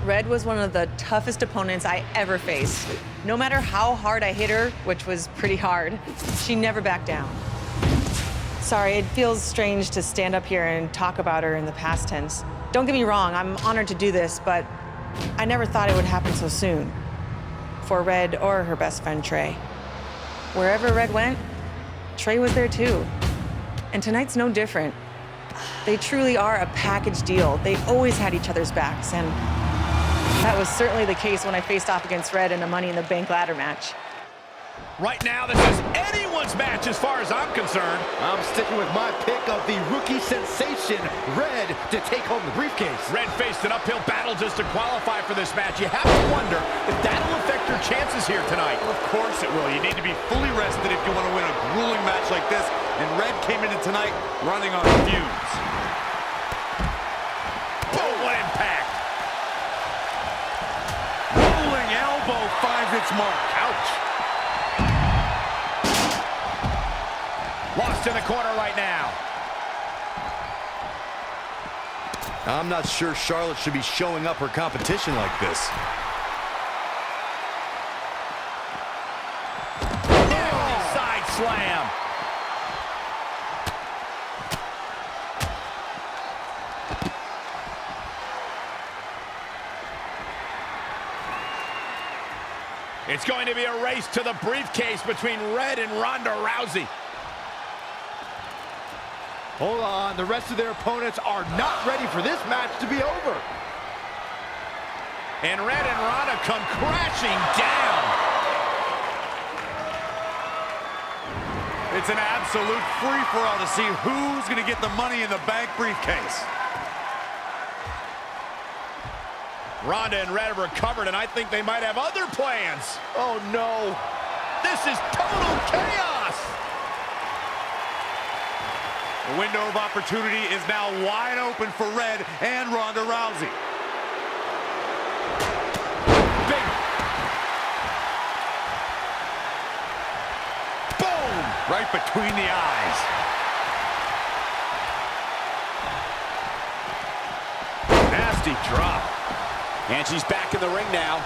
Red was one of the toughest opponents I ever faced. No matter how hard I hit her, which was pretty hard, she never backed down. Sorry, it feels strange to stand up here and talk about her in the past tense. Don't get me wrong, I'm honored to do this, but I never thought it would happen so soon. For Red or her best friend, Trey. Wherever Red went, Trey was there too. And tonight's no different. They truly are a package deal. They always had each other's backs, and that was certainly the case when I faced off against Red in a Money in the Bank ladder match. Right now, this is anyone's match as far as I'm concerned. I'm sticking with my pick of the rookie sensation, Red, to take home the briefcase. Red faced an uphill battle just to qualify for this match. You have to wonder if that'll affect your chances here tonight. Of course it will. You need to be fully rested if you want to win a grueling match like this. And Red came into tonight running on fumes. Boom, what impact. Rolling elbow finds its mark. Ouch. Lost in the corner right now. I'm not sure Charlotte should be showing up her competition like this. Side slam. It's going to be a race to the briefcase between Red and Ronda Rousey. Hold on, the rest of their opponents are not ready for this match to be over. And Red and Ronda come crashing down. It's an absolute free-for-all to see who's going to get the Money in the Bank briefcase. Ronda and Red have recovered, and I think they might have other plans. Oh, no. This is total chaos. The window of opportunity is now wide open for Red and Ronda Rousey. Big. Boom! Right between the eyes. Nasty drop. And she's back in the ring now.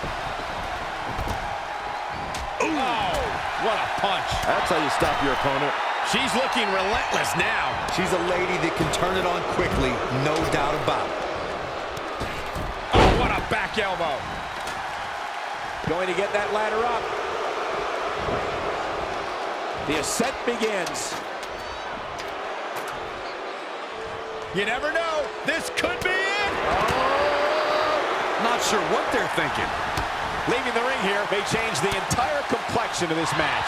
Ooh. Oh, what a punch. That's how you stop your opponent. She's looking relentless now. She's a lady that can turn it on quickly, no doubt about it. Oh, what a back elbow. Going to get that ladder up. The ascent begins. You never know. This could be it. Not sure what they're thinking. Leaving the ring here may change the entire complexion of this match.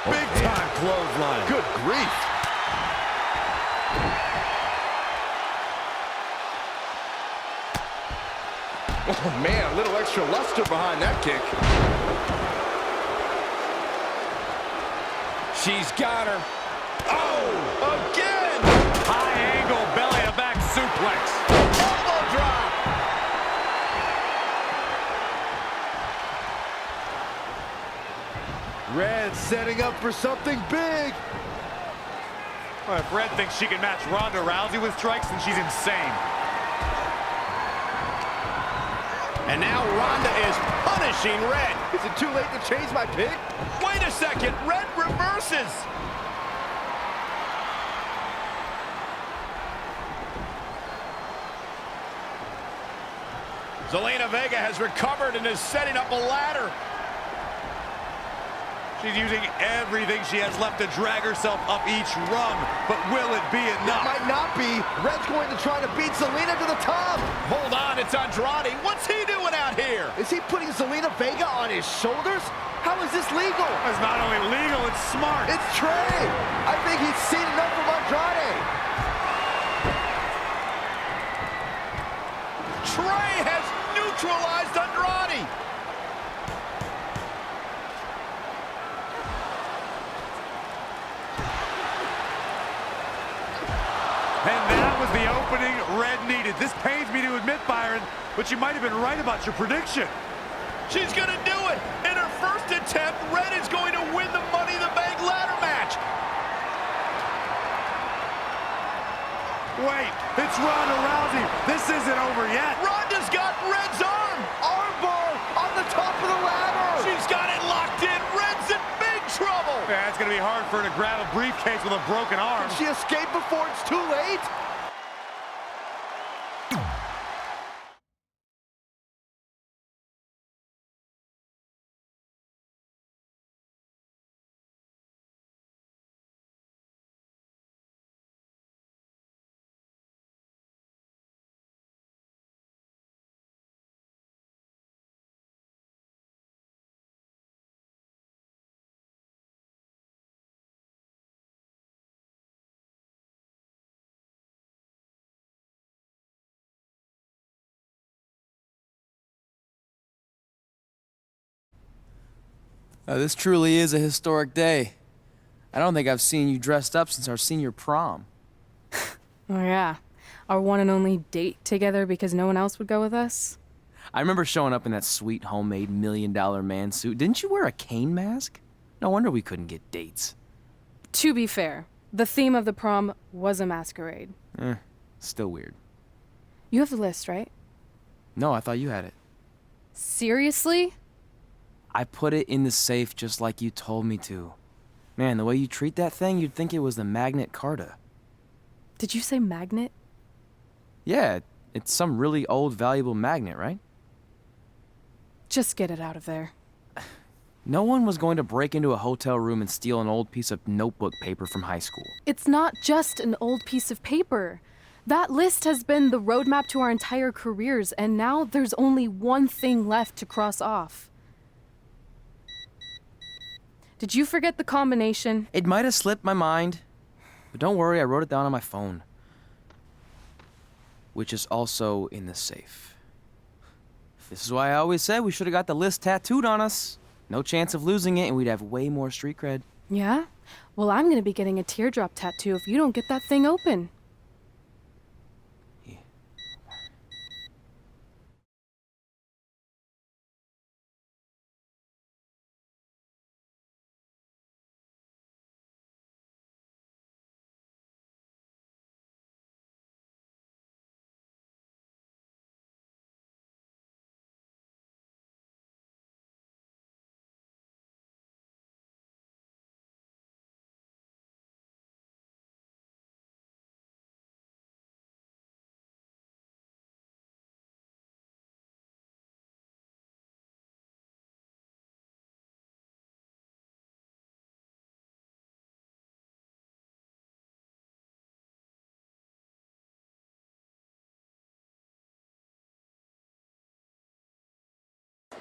Big time clothesline. Good grief. Oh, man, a little extra luster behind that kick. She's got her. Oh, again! High angle belly to back suplex. Elbow drop. Red setting up for something big. Well, if Red thinks she can match Ronda Rousey with strikes, then she's insane. And now Ronda is punishing Red. Is it too late to change my pick? Wait a second, Red reverses. Zelina Vega has recovered and is setting up a ladder. She's using everything she has left to drag herself up each rung, but will it be enough? It might not be. Red's going to try to beat Zelina to the top. Hold on, it's Andrade. What's he doing out here? Is he putting Zelina Vega on his shoulders? How is this legal? It's not only legal, it's smart. It's Trey. I think he's seen enough from Andrade. Trey has neutralized Andrade. And that was the opening Red needed. This pains me to admit, Byron, but you might have been right about your prediction. She's going to do it. In her first attempt, Red is going to win the Money in the Bank ladder match. Wait, it's Ronda Rousey. This This isn't over yet. Ronda's got Red's arm. Armbar on the top of the ladder. She's got it locked in. Red's in big trouble. Yeah, it's going to be hard for her to grab a briefcase with a broken arm. Can she escape before it's too late? This truly is a historic day. I don't think I've seen you dressed up since our senior prom. Oh yeah, our one and only date together because no one else would go with us? I remember showing up in that sweet homemade $1 million man suit. Didn't you wear a cane mask? No wonder we couldn't get dates. To be fair, the theme of the prom was a masquerade. Still weird. You have the list, right? No, I thought you had it. Seriously? I put it in the safe just like you told me to. Man, the way you treat that thing, you'd think it was the Magnet Carta. Did you say magnet? Yeah, it's some really old, valuable magnet, right? Just get it out of there. No one was going to break into a hotel room and steal an old piece of notebook paper from high school. It's not just an old piece of paper. That list has been the roadmap to our entire careers, and now there's only one thing left to cross off. Did you forget the combination? It might have slipped my mind, but don't worry, I wrote it down on my phone. Which is also in the safe. This is why I always said we should have got the list tattooed on us. No chance of losing it, and we'd have way more street cred. Yeah? Well, I'm gonna be getting a teardrop tattoo if you don't get that thing open.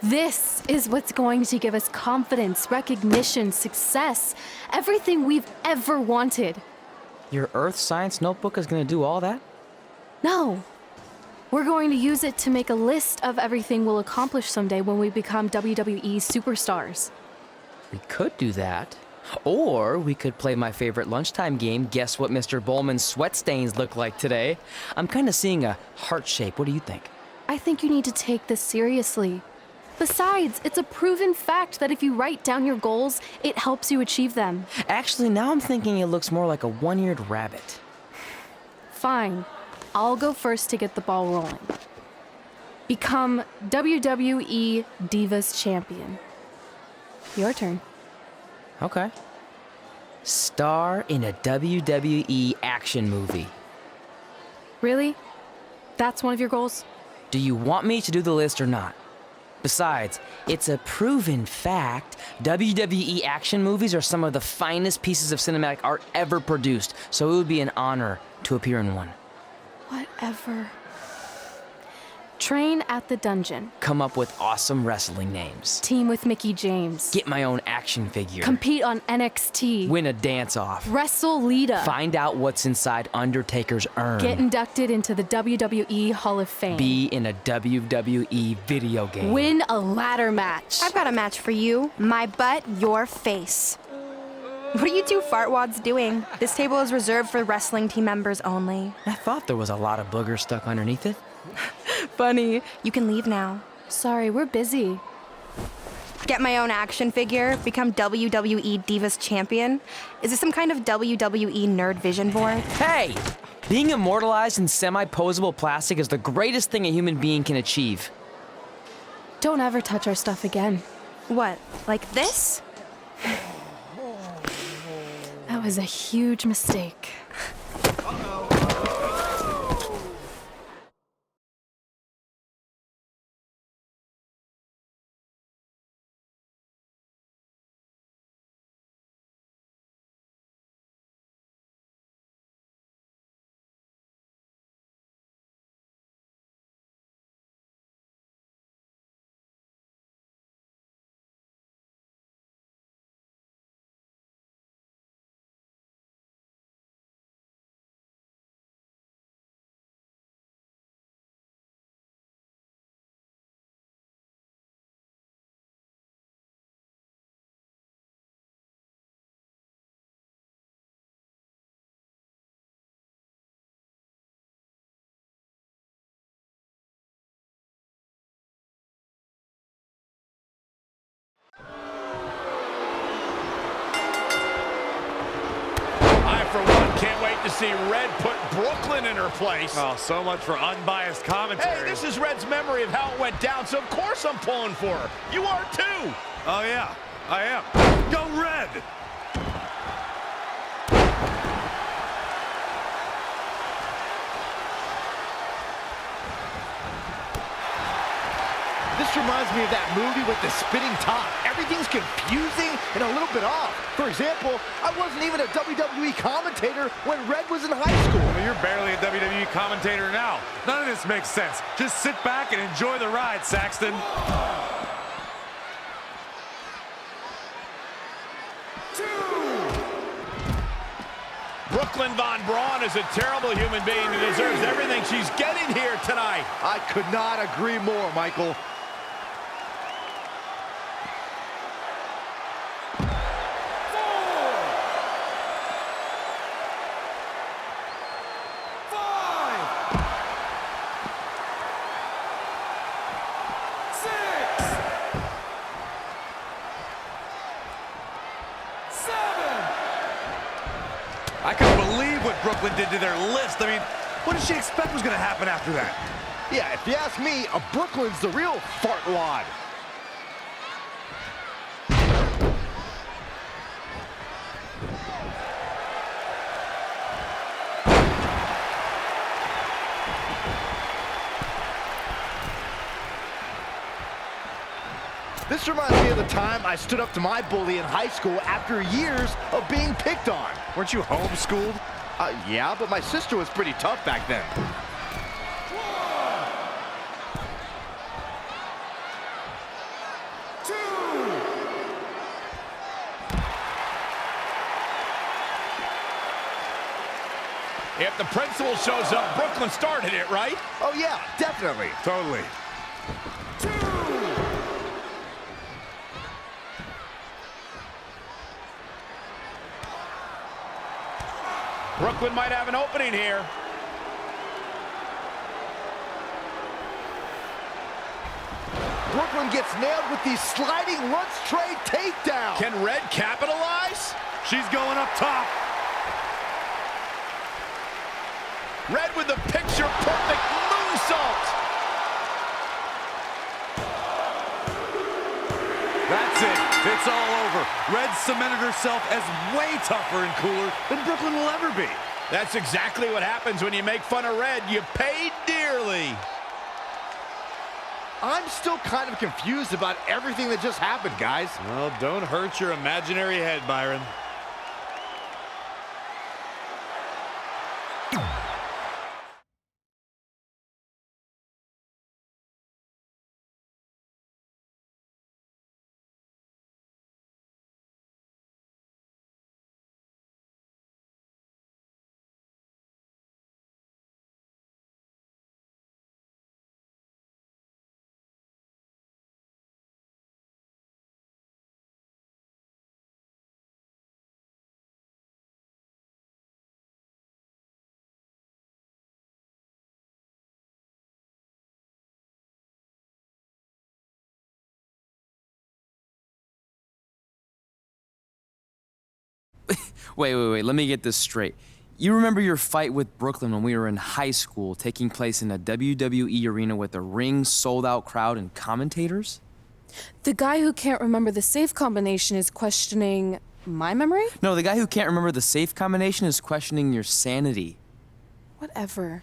This is what's going to give us confidence, recognition, success, everything we've ever wanted. Your earth science notebook is gonna do all that? No. We're going to use it to make a list of everything we'll accomplish someday when we become WWE superstars. We could do that. Or we could play my favorite lunchtime game, Guess What Mr. Bowman's Sweat Stains Look Like Today. I'm kind of seeing a heart shape. What do you think? I think you need to take this seriously. Besides, it's a proven fact that if you write down your goals, it helps you achieve them. Actually, now I'm thinking it looks more like a one-eared rabbit. Fine. I'll go first to get the ball rolling. Become WWE Divas Champion. Your turn. Okay. Star in a WWE action movie. Really? That's one of your goals? Do you want me to do the list or not? Besides, it's a proven fact, WWE action movies are some of the finest pieces of cinematic art ever produced, so it would be an honor to appear in one. Whatever. Train at the dungeon. Come up with awesome wrestling names. Team with Mickey James. Get my own action figure. Compete on NXT. Win a dance-off. Wrestle Lita. Find out what's inside Undertaker's urn. Get inducted into the WWE Hall of Fame. Be in a WWE video game. Win a ladder match. I've got a match for you. My butt, your face. What are you two fartwads doing? This table is reserved for wrestling team members only. I thought there was a lot of boogers stuck underneath it. Funny. You can leave now. Sorry, we're busy. Get my own action figure, become WWE Divas Champion. Is this some kind of WWE nerd vision board? Hey! Being immortalized in semi-posable plastic is the greatest thing a human being can achieve. Don't ever touch our stuff again. What, like this? That was a huge mistake. For one, can't wait to see Red put Brooklyn in her place. Oh, so much for unbiased commentary. Hey, this is Red's memory of how it went down, so of course I'm pulling for her. You are too. Oh, yeah, I am. Go Red! This reminds me of that movie with the spinning top. Everything's confusing and a little bit off. For example, I wasn't even a WWE commentator when Red was in high school. Well, you're barely a WWE commentator now. None of this makes sense. Just sit back and enjoy the ride, Saxton. Brooklyn Von Braun is a terrible human being who deserves everything she's getting here tonight. I could not agree more, Michael. I couldn't believe what Brooklyn did to their list. I mean, what did she expect was going to happen after that? Yeah, if you ask me, Brooklyn's the real fartwad. This reminds me of the time I stood up to my bully in high school after years of being picked on. Weren't you homeschooled? Yeah, but my sister was pretty tough back then. If the principal shows up, Brooklyn started it, right? Oh yeah, definitely. Totally. Brooklyn might have an opening here. Brooklyn gets nailed with the sliding lunch tray takedown. Can Red capitalize? She's going up top. Red with the picture-perfect moonsault. That's it. It's all over. Red cemented herself as way tougher and cooler than Brooklyn will ever be. That's exactly what happens when you make fun of Red. You pay dearly. I'm still kind of confused about everything that just happened, guys. Well, don't hurt your imaginary head, Byron. Wait. Let me get this straight. You remember your fight with Brooklyn when we were in high school, taking place in a WWE arena with a ring, sold-out crowd, and commentators? The guy who can't remember the safe combination is questioning my memory? No, the guy who can't remember the safe combination is questioning your sanity. Whatever.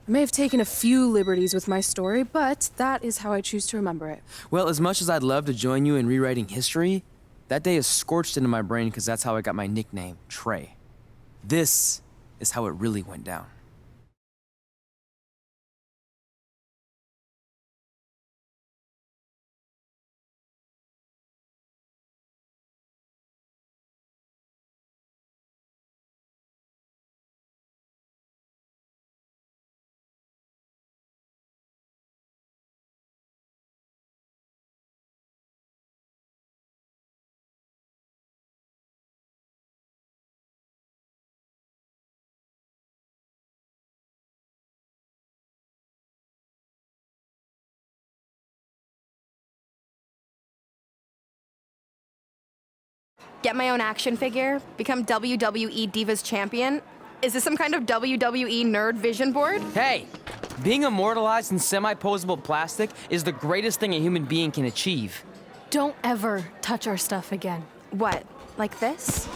I may have taken a few liberties with my story, but that is how I choose to remember it. Well, as much as I'd love to join you in rewriting history, that day is scorched into my brain because that's how I got my nickname, Trey. This is how it really went down. Get my own action figure? Become WWE Divas Champion? Is this some kind of WWE nerd vision board? Hey, being immortalized in semi-posable plastic is the greatest thing a human being can achieve. Don't ever touch our stuff again. What, like this?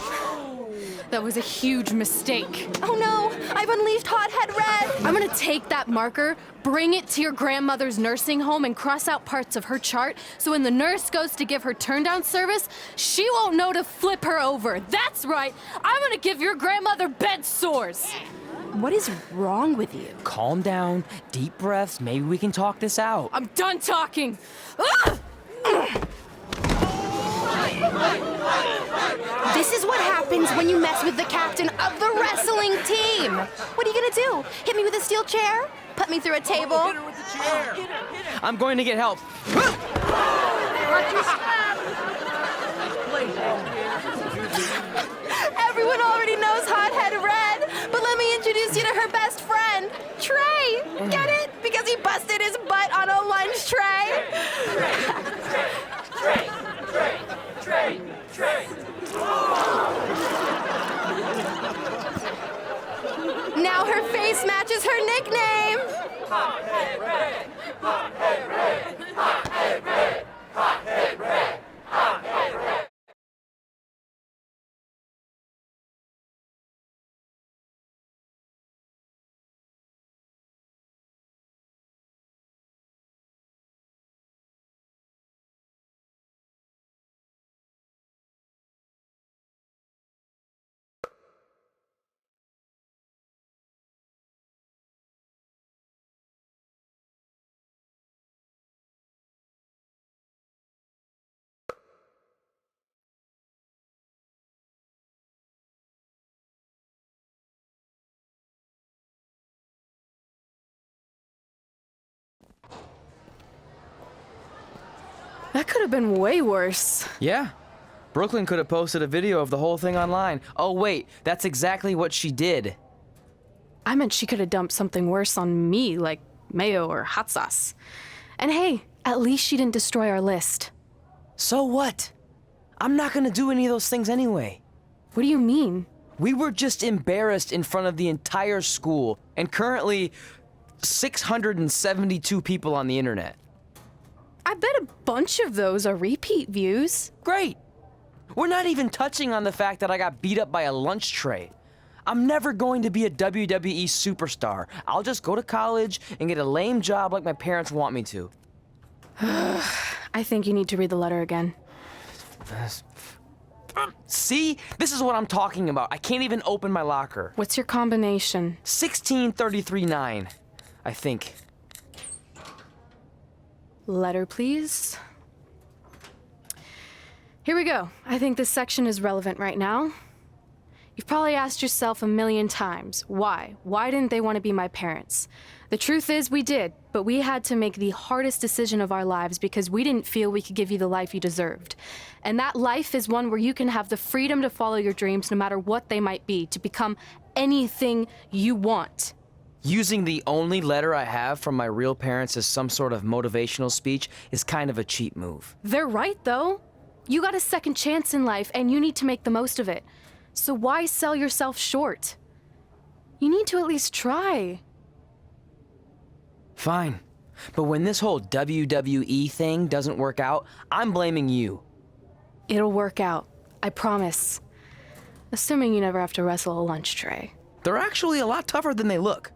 That was a huge mistake. Oh no, I've unleashed Hothead Red! I'm gonna take that marker, bring it to your grandmother's nursing home, and cross out parts of her chart so when the nurse goes to give her turn-down service, she won't know to flip her over. That's right, I'm gonna give your grandmother bed sores. What is wrong with you? Calm down, deep breaths, maybe we can talk this out. I'm done talking. Ah! This is what happens when you mess with the captain of the wrestling team. What are you gonna do? Hit me with a steel chair? Put me through a table? I'm going to get help. Everyone already knows Hothead Red, but let me introduce you to her best friend, Trey. Get it? Because he busted his butt on a lunch tray. Now her face matches her nickname. Hothead Red, Hothead Red, Hothead Red, Hothead Red, Hothead Red. That could have been way worse. Yeah. Brooklyn could have posted a video of the whole thing online. Oh, wait, that's exactly what she did. I meant she could have dumped something worse on me, like mayo or hot sauce. And hey, at least she didn't destroy our list. So what? I'm not gonna do any of those things anyway. What do you mean? We were just embarrassed in front of the entire school, and currently 672 people on the internet. I bet a bunch of those are repeat views. Great. We're not even touching on the fact that I got beat up by a lunch tray. I'm never going to be a WWE superstar. I'll just go to college and get a lame job like my parents want me to. I think you need to read the letter again. See? This is what I'm talking about. I can't even open my locker. What's your combination? 1633-9, I think. Letter, please. Here we go. I think this section is relevant right now. You've probably asked yourself a million times, why? Why didn't they want to be my parents? The truth is we did, but we had to make the hardest decision of our lives because we didn't feel we could give you the life you deserved. And that life is one where you can have the freedom to follow your dreams no matter what they might be, to become anything you want. Using the only letter I have from my real parents as some sort of motivational speech is kind of a cheap move. They're right, though. You got a second chance in life, and you need to make the most of it. So why sell yourself short? You need to at least try. Fine. But when this whole WWE thing doesn't work out, I'm blaming you. It'll work out. I promise. Assuming you never have to wrestle a lunch tray. They're actually a lot tougher than they look.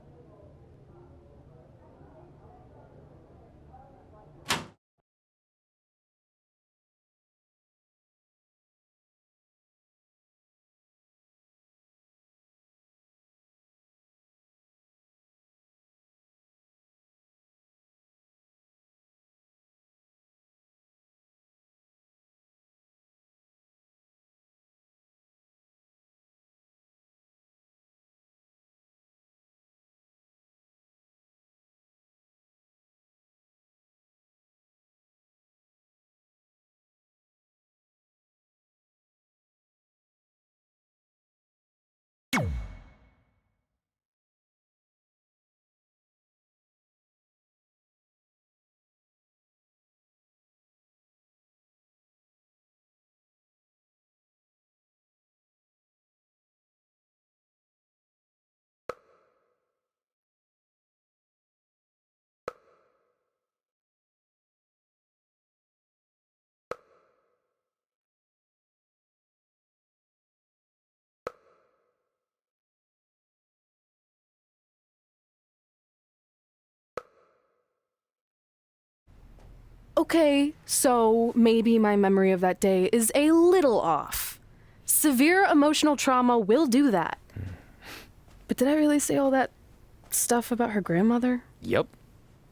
Okay, so maybe my memory of that day is a little off. Severe emotional trauma will do that. But did I really say all that stuff about her grandmother? Yep.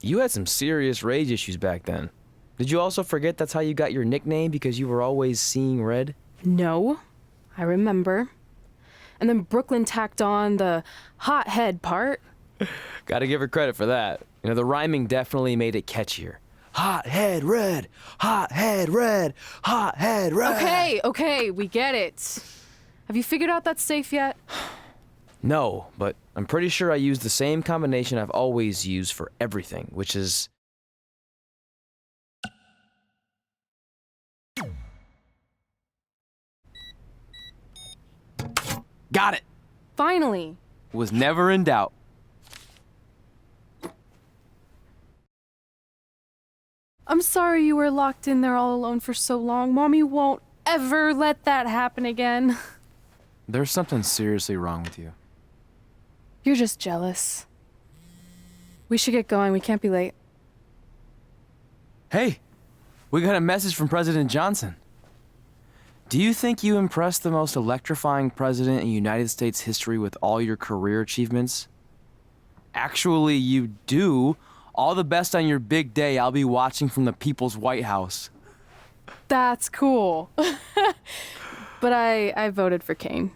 You had some serious rage issues back then. Did you also forget that's how you got your nickname because you were always seeing red? No, I remember. And then Brooklyn tacked on the hothead part. Gotta give her credit for that. You know, the rhyming definitely made it catchier. Hot head red, hot head red, hot head red. Okay, we get it. Have you figured out that's safe yet? No, but I'm pretty sure I used the same combination I've always used for everything, which is... Got it! Finally. Was never in doubt. I'm sorry you were locked in there all alone for so long. Mommy won't ever let that happen again. There's something seriously wrong with you. You're just jealous. We should get going. We can't be late. Hey, we got a message from President Johnson. Do you think you impressed the most electrifying president in United States history with all your career achievements? Actually, you do. All the best on your big day. I'll be watching from the People's White House. That's cool. But I voted for Kane.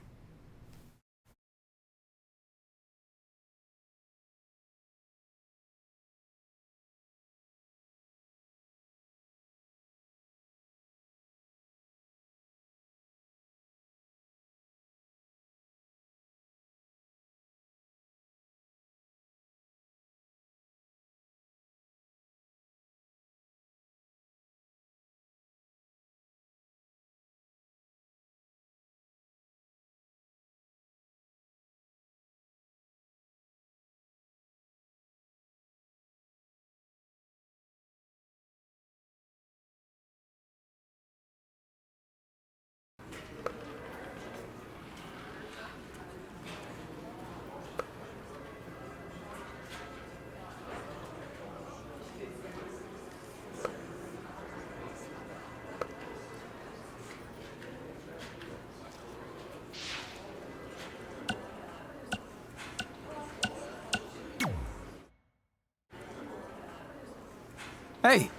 Hey,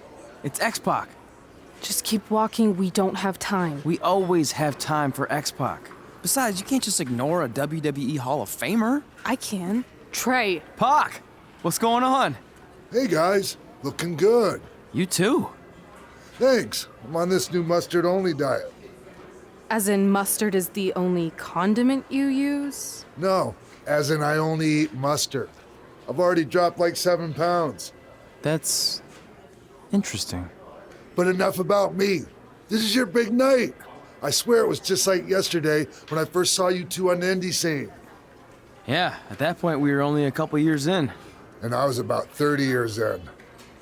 it's X-Pac. Just keep walking. We don't have time. We always have time for X-Pac. Besides, you can't just ignore a WWE Hall of Famer. I can. Trey. Pac, what's going on? Hey guys, looking good. You too. Thanks. I'm on this new mustard-only diet. As in mustard is the only condiment you use? No, as in I only eat mustard. I've already dropped like 7 pounds. That's interesting. But enough about me. This is your big night. I swear it was just like yesterday when I first saw you two on the indie scene. Yeah, at that point we were only a couple years in. And I was about 30 years in.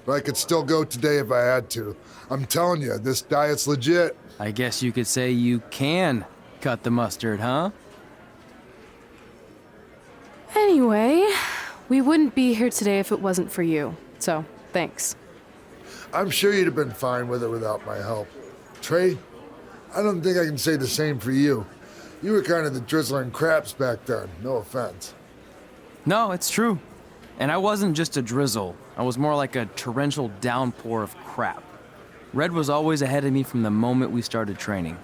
But I could still go today if I had to. I'm telling you, this diet's legit. I guess you could say you can cut the mustard, huh? Anyway, we wouldn't be here today if it wasn't for you. So, thanks. I'm sure you'd have been fine with it without my help. Trey, I don't think I can say the same for you. You were kind of the drizzling craps back then, no offense. No, it's true. And I wasn't just a drizzle. I was more like a torrential downpour of crap. Red was always ahead of me from the moment we started training.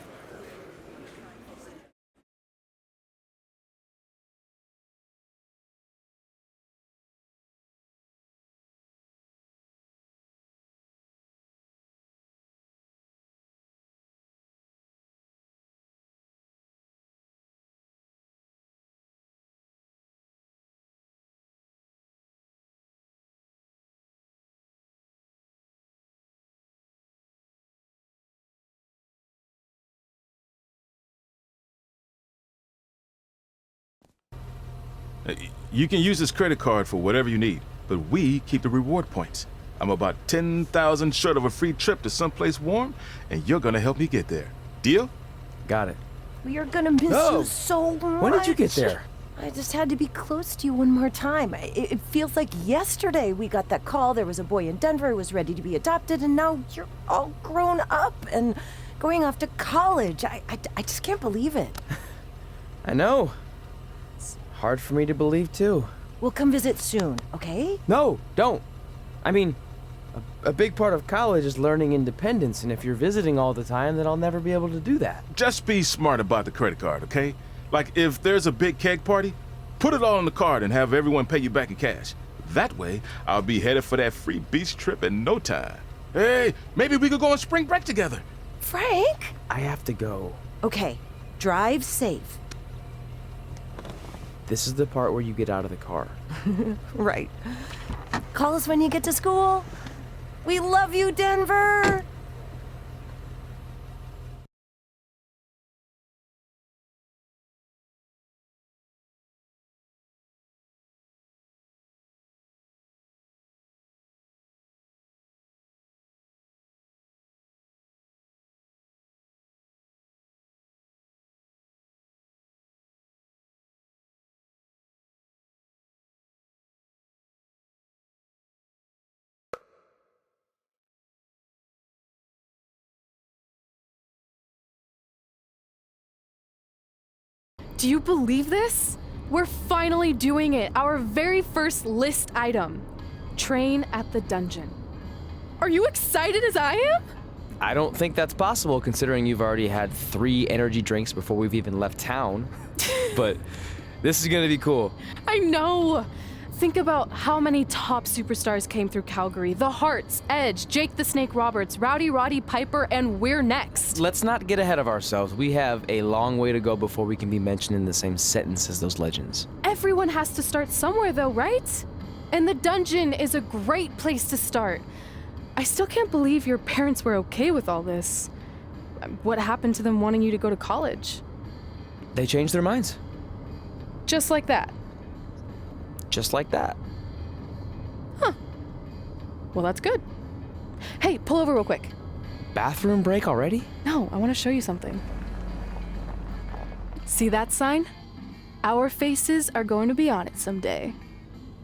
You can use this credit card for whatever you need, but we keep the reward points. I'm about 10,000 short of a free trip to someplace warm, and you're gonna help me get there. Deal? Got it. We are gonna miss you so much. When did you get there? I just had to be close to you one more time. It feels like yesterday we got that call. There was a boy in Denver who was ready to be adopted, and now you're all grown up and going off to college. I just can't believe it. I know. It's hard for me to believe, too. We'll come visit soon, okay? No, don't. I mean, a big part of college is learning independence, and if you're visiting all the time, then I'll never be able to do that. Just be smart about the credit card, okay? Like, if there's a big keg party, put it all on the card and have everyone pay you back in cash. That way, I'll be headed for that free beach trip in no time. Hey, maybe we could go on spring break together. Frank? I have to go. Okay, drive safe. This is the part where you get out of the car. Right. Call us when you get to school. We love you, Denver! Do you believe this? We're finally doing it. Our very first list item. Train at the dungeon. Are you excited as I am? I don't think that's possible, considering you've already had 3 energy drinks before we've even left town. But this is gonna be cool. I know. Think about how many top superstars came through Calgary. The Hearts, Edge, Jake the Snake Roberts, Rowdy Roddy Piper, and we're next. Let's not get ahead of ourselves. We have a long way to go before we can be mentioned in the same sentence as those legends. Everyone has to start somewhere though, right? And the dungeon is a great place to start. I still can't believe your parents were okay with all this. What happened to them wanting you to go to college? They changed their minds. Just like that. Just like that. Huh. Well, that's good. Hey, pull over real quick. Bathroom break already? No, I want to show you something. See that sign? Our faces are going to be on it someday.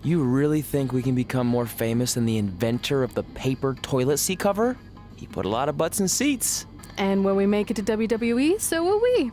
You really think we can become more famous than the inventor of the paper toilet seat cover? He put a lot of butts in seats. And when we make it to WWE, so will we.